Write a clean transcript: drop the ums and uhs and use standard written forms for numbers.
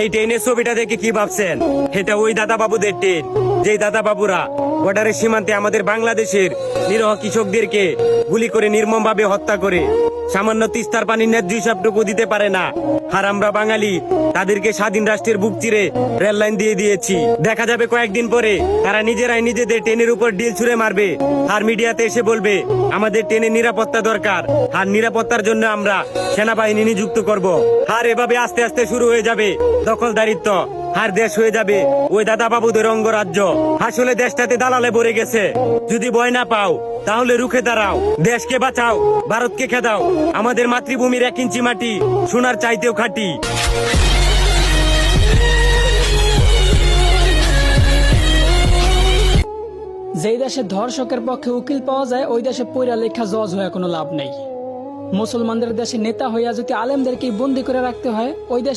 এই ট্রেনের ছবিটা দেখে কি ভাবছেন? এটা ওই দাদা বাবুদের ট্রেন, যেই দাদা বাবুরা বর্ডারের সীমান্তে আমাদের বাংলাদেশের নিরহ কৃষকদেরকে গুলি করে নির্মমভাবে হত্যা করে সামান্য তিস্তার পানির ন্যায্য হিসাবটুকু দিতে পারে না। আর আমরা বাঙালি তাদেরকে স্বাধীন রাষ্ট্রের বুক চিরে রেল লাইন দিয়ে দিয়েছি। দেখা যাবে কয়েকদিন পরে তারা নিজেরাই নিজেদের ট্রেনের উপর ডিল ছুঁড়ে মারবে, আর মিডিয়াতে এসে বলবে আমাদের ট্রেনের নিরাপত্তা দরকার, আর নিরাপত্তার জন্য আমরা সেনাবাহিনী নিযুক্ত করব। আর এভাবে আস্তে আস্তে শুরু হয়ে যাবে দখলদারিত্ব, আর দেশ হয়ে যাবে ওই দাদা বাবুদের অঙ্গরাজ্য। আসলে দেশটাতে দালালে ভরে গেছে। যদি ভয় না পাও তাহলে রুখে দাঁড়াও, দেশকে বাঁচাও, ভারতকে খেদাও। আমাদের মাতৃভূমির 1 ইঞ্চি মাটি সোনার চাইতেও খাঁটি। যেই দেশে ধর্ষকের পক্ষে উকিল পাওয়া যায় ওই দেশে পইরা লেখা জজ হয়ে কোনো লাভ নেই। মুসলমানদের দেশে নেতা হইয়া যদি আলেমদেরকেই বন্দি করে রাখতে হয়, ওই দেশে